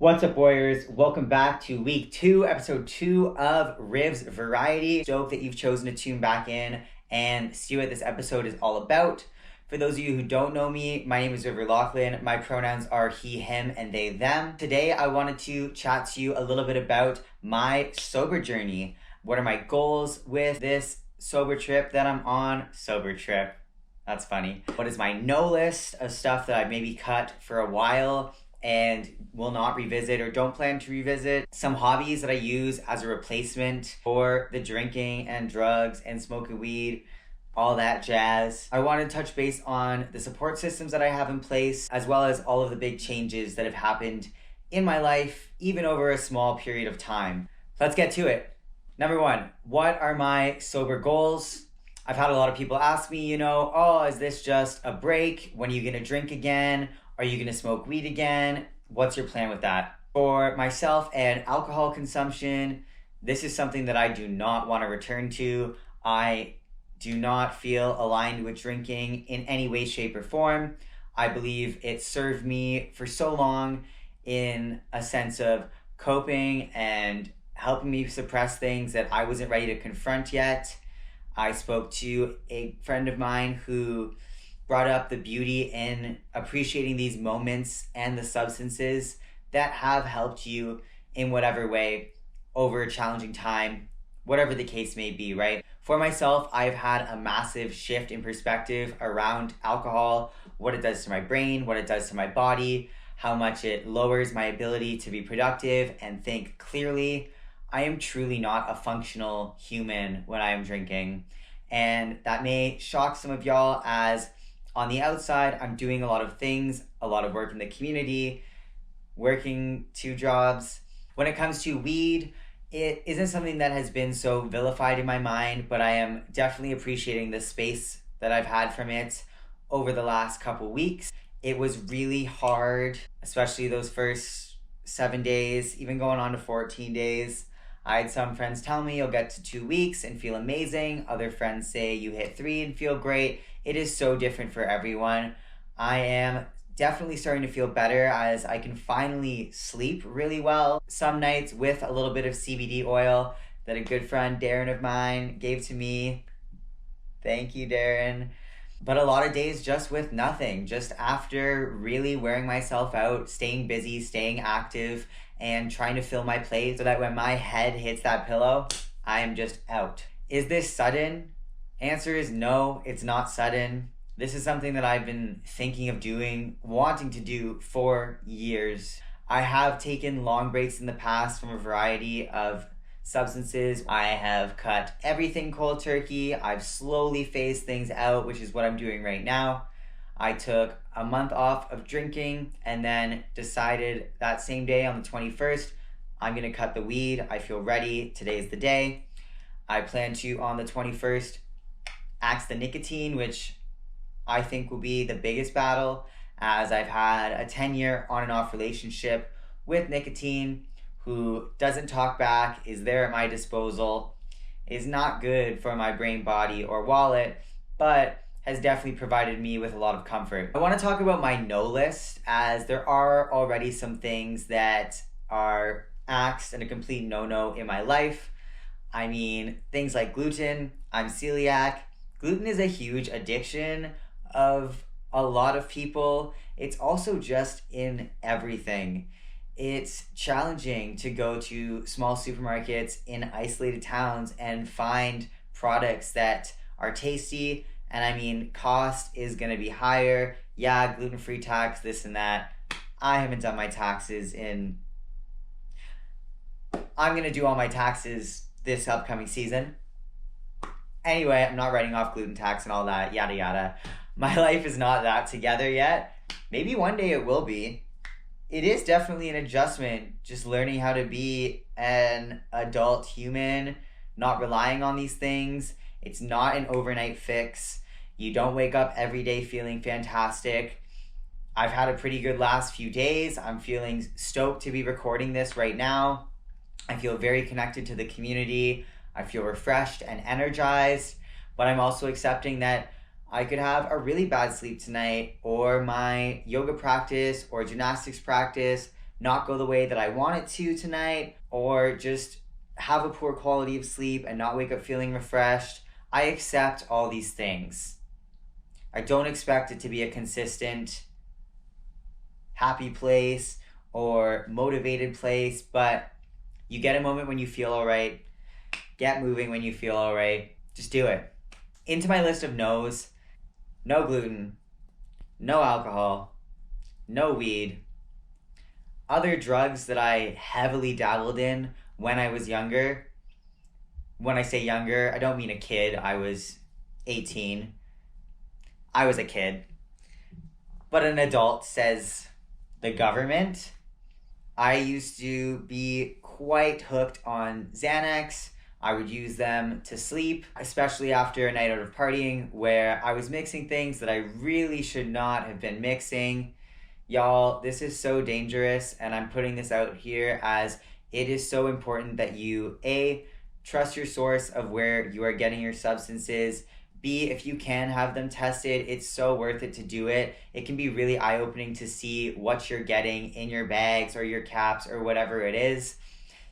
What's up, Warriors? Welcome back to week 2, episode 2 of Riv'S Variety. Stoked that you've chosen to tune back in and see what this episode is all about. For those of you who don't know me, my name is River Lachlan. My pronouns are he, him, and they, them. Today, I wanted to chat to you a little bit about my sober journey. What are my goals with this sober trip that I'm on? Sober trip. That's funny. What is my no list of stuff that I've maybe cut for a while and will not revisit or don't plan to revisit? Some hobbies that I use as a replacement for the drinking and drugs and smoking weed, all that jazz. I want to touch base on the support systems that I have in place, as well as all of the big changes that have happened in my life, even over a small period of time. Let's get to it. Number 1, what are my sober goals? I've had a lot of people ask me, is this just a break? When are you going to drink again? Are you going to smoke weed again? What's your plan with that? For myself and alcohol consumption, this is something that I do not want to return to. I do not feel aligned with drinking in any way, shape, or form. I believe it served me for so long in a sense of coping and helping me suppress things that I wasn't ready to confront yet. I spoke to a friend of mine who brought up the beauty in appreciating these moments and the substances that have helped you in whatever way over a challenging time, whatever the case may be, right? For myself, I've had a massive shift in perspective around alcohol, what it does to my brain, what it does to my body, how much it lowers my ability to be productive and think clearly. I am truly not a functional human when I am drinking. And that may shock some of y'all, as on the outside, I'm doing a lot of things, a lot of work in the community, working 2 jobs. When it comes to weed, it isn't something that has been so vilified in my mind, but I am definitely appreciating the space that I've had from it over the last couple weeks. It was really hard, especially those first 7 days, even going on to 14 days. I had some friends tell me you'll get to 2 weeks and feel amazing. Other friends say you hit 3 and feel great. It is so different for everyone. I am definitely starting to feel better as I can finally sleep really well. Some nights with a little bit of CBD oil that a good friend, Darren of mine, gave to me. Thank you, Darren. But a lot of days just with nothing, just after really wearing myself out, staying busy, staying active, and trying to fill my plate so that when my head hits that pillow, I am just out. Is this sudden? Answer is no, it's not sudden. This is something that I've been thinking of doing, wanting to do for years. I have taken long breaks in the past from a variety of substances. I have cut everything cold turkey. I've slowly phased things out, which is what I'm doing right now. I took a month off of drinking and then decided that same day on the 21st, I'm going to cut the weed. I feel ready. Today's the day. I plan to, on the 21st, axe the nicotine, which I think will be the biggest battle, as I've had a 10-year on and off relationship with nicotine, who doesn't talk back, is there at my disposal, is not good for my brain, body, or wallet, but has definitely provided me with a lot of comfort. I want to talk about my no list, as there are already some things that are axed and a complete no-no in my life. I mean, things like gluten. I'm celiac. Gluten is a huge addiction of a lot of people. It's also just in everything. It's challenging to go to small supermarkets in isolated towns and find products that are tasty. And I mean, cost is going to be higher. Yeah, gluten-free tax, this and that. I haven't done my taxes I'm going to do all my taxes this upcoming season. Anyway, I'm not writing off gluten tax and all that, yada yada. My life is not that together yet. Maybe one day it will be. It is definitely an adjustment, just learning how to be an adult human, not relying on these things. It's not an overnight fix. You don't wake up every day feeling fantastic. I've had a pretty good last few days. I'm feeling stoked to be recording this right now. I feel very connected to the community. I feel refreshed and energized, but I'm also accepting that I could have a really bad sleep tonight, or my yoga practice or gymnastics practice not go the way that I want it to tonight, or just have a poor quality of sleep and not wake up feeling refreshed. I accept all these things. I don't expect it to be a consistent, happy place or motivated place, but you get a moment when you feel all right. Get moving when you feel all right. Just do it. Into my list of no's: no gluten, no alcohol, no weed. Other drugs that I heavily dabbled in when I was younger. When I say younger, I don't mean a kid. I was 18. I was a kid. But an adult, says the government. I used to be quite hooked on Xanax. I would use them to sleep, especially after a night out of partying where I was mixing things that I really should not have been mixing. Y'all, this is so dangerous, and I'm putting this out here as it is so important that you, A, trust your source of where you are getting your substances. B, if you can have them tested, it's so worth it to do it. It can be really eye-opening to see what you're getting in your bags or your caps or whatever it is.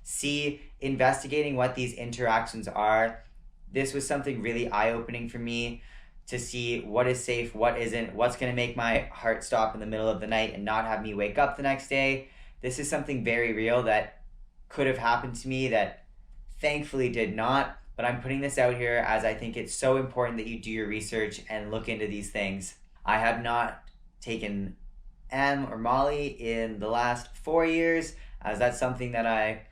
C, investigating what these interactions are. This was something really eye-opening for me, to see what is safe, what isn't, what's going to make my heart stop in the middle of the night and not have me wake up the next day. This is something very real that could have happened to me that thankfully did not, but I'm putting this out here as I think it's so important that you do your research and look into these things. I have not taken M or Molly in the last 4 years, as that's something that I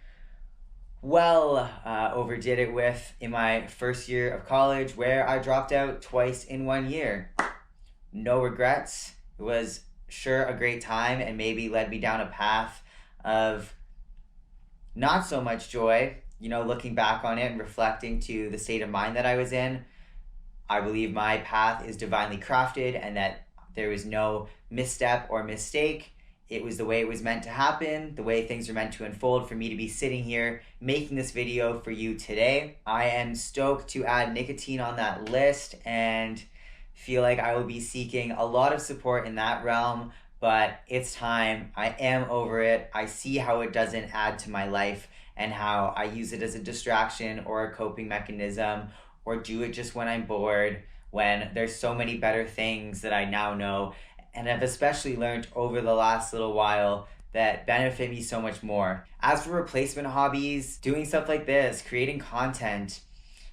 overdid it with in my first year of college, where I dropped out twice in 1 year. No regrets. It was sure a great time and maybe led me down a path of not so much joy. Looking back on it and reflecting to the state of mind that I was in, I believe my path is divinely crafted and that there was no misstep or mistake. It was the way it was meant to happen, the way things are meant to unfold for me to be sitting here making this video for you today. I am stoked to add nicotine on that list and feel like I will be seeking a lot of support in that realm, but it's time. I am over it. I see how it doesn't add to my life and how I use it as a distraction or a coping mechanism, or do it just when I'm bored, when there's so many better things that I now know and have especially learned over the last little while that benefit me so much more. As for replacement hobbies, doing stuff like this, creating content,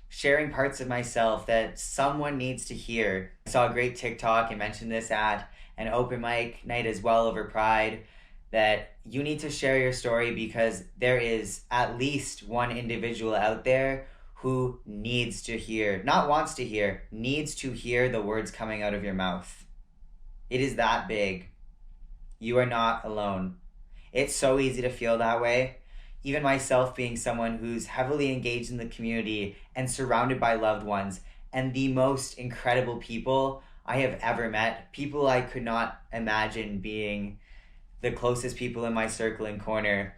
sharing parts of myself that someone needs to hear. I saw a great TikTok, I mentioned this at an open mic night as well over Pride, that you need to share your story because there is at least one individual out there who needs to hear, not wants to hear, needs to hear the words coming out of your mouth. It is that big. You are not alone. It's so easy to feel that way. Even myself, being someone who's heavily engaged in the community and surrounded by loved ones and the most incredible people I have ever met, people I could not imagine being the closest people in my circle and corner.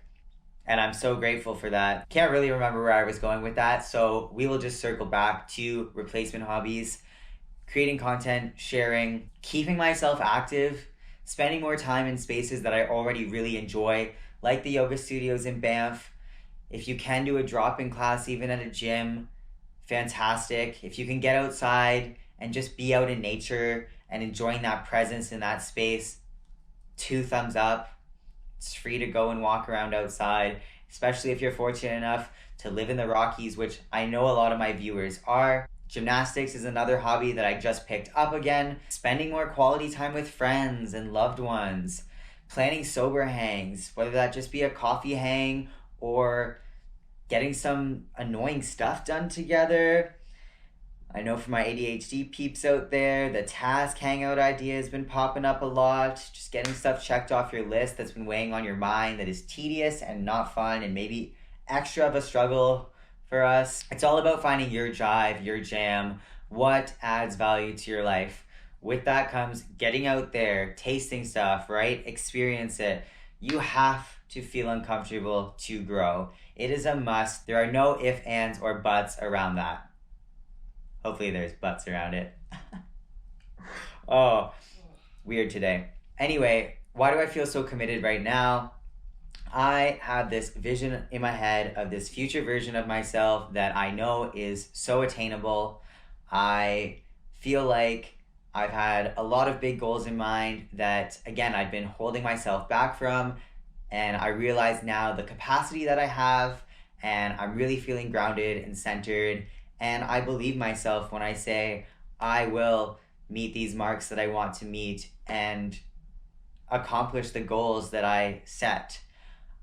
And I'm so grateful for that. Can't really remember where I was going with that, so we will just circle back to replacement hobbies. Creating content, sharing, keeping myself active, spending more time in spaces that I already really enjoy, like the yoga studios in Banff. If you can do a drop-in class even at a gym, fantastic. If you can get outside and just be out in nature and enjoying that presence in that space, 2 thumbs up. It's free to go and walk around outside, especially if you're fortunate enough to live in the Rockies, which I know a lot of my viewers are. Gymnastics is another hobby that I just picked up again. Spending more quality time with friends and loved ones. Planning sober hangs, whether that just be a coffee hang or getting some annoying stuff done together. I know for my ADHD peeps out there, the task hangout idea has been popping up a lot. Just getting stuff checked off your list that's been weighing on your mind that is tedious and not fun and maybe extra of a struggle for us. It's all about finding your drive, your jam, what adds value to your life. With that comes getting out there, tasting stuff, right? Experience it. You have to feel uncomfortable to grow. It is a must. There are no ifs, ands, or buts around that. Hopefully there's butts around it. Oh, weird today. Anyway, why do I feel so committed right now? I have this vision in my head of this future version of myself that I know is so attainable. I feel like I've had a lot of big goals in mind that, again, I've been holding myself back from. And I realize now the capacity that I have, and I'm really feeling grounded and centered. And I believe myself when I say I will meet these marks that I want to meet and accomplish the goals that I set.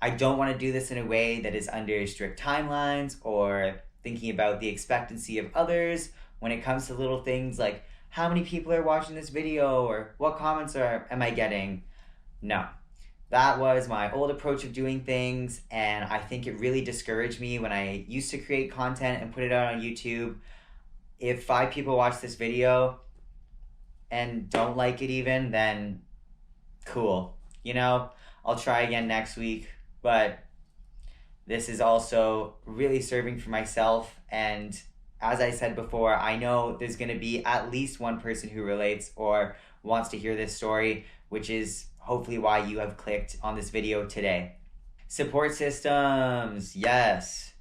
I don't want to do this in a way that is under strict timelines or thinking about the expectancy of others when it comes to little things like how many people are watching this video or what comments am I getting. No. That was my old approach of doing things, and I think it really discouraged me when I used to create content and put it out on YouTube. If 5 people watch this video and don't like it even, then cool. I'll try again next week, but this is also really serving for myself. And as I said before, I know there's going to be at least one person who relates or wants to hear this story, which is hopefully why you have clicked on this video today. Support systems, yes.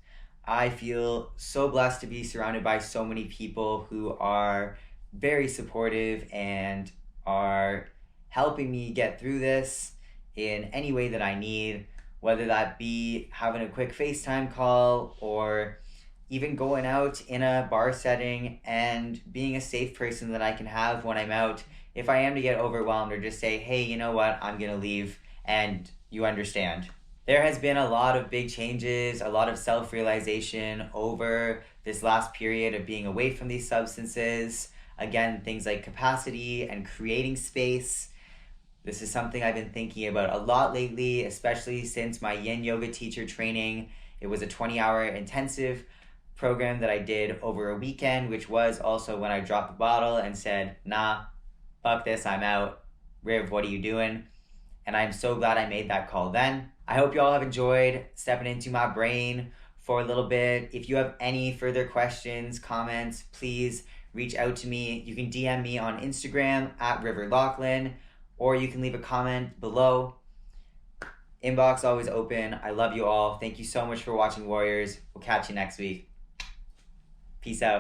I feel so blessed to be surrounded by so many people who are very supportive and are helping me get through this in any way that I need, whether that be having a quick FaceTime call or even going out in a bar setting and being a safe person that I can have when I'm out if I am to get overwhelmed or just say, hey, you know what, I'm going to leave, and you understand. There has been a lot of big changes, a lot of self-realization over this last period of being away from these substances. Again, things like capacity and creating space. This is something I've been thinking about a lot lately, especially since my yin yoga teacher training. It was a 20-hour intensive program that I did over a weekend, which was also when I dropped the bottle and said, nah, fuck this, I'm out. Riv, what are you doing? And I'm so glad I made that call then. I hope you all have enjoyed stepping into my brain for a little bit. If you have any further questions, comments, please reach out to me. You can DM me on Instagram at riverlachlan, or you can leave a comment below. Inbox always open. I love you all. Thank you so much for watching, Warriors. We'll catch you next week. Peace out.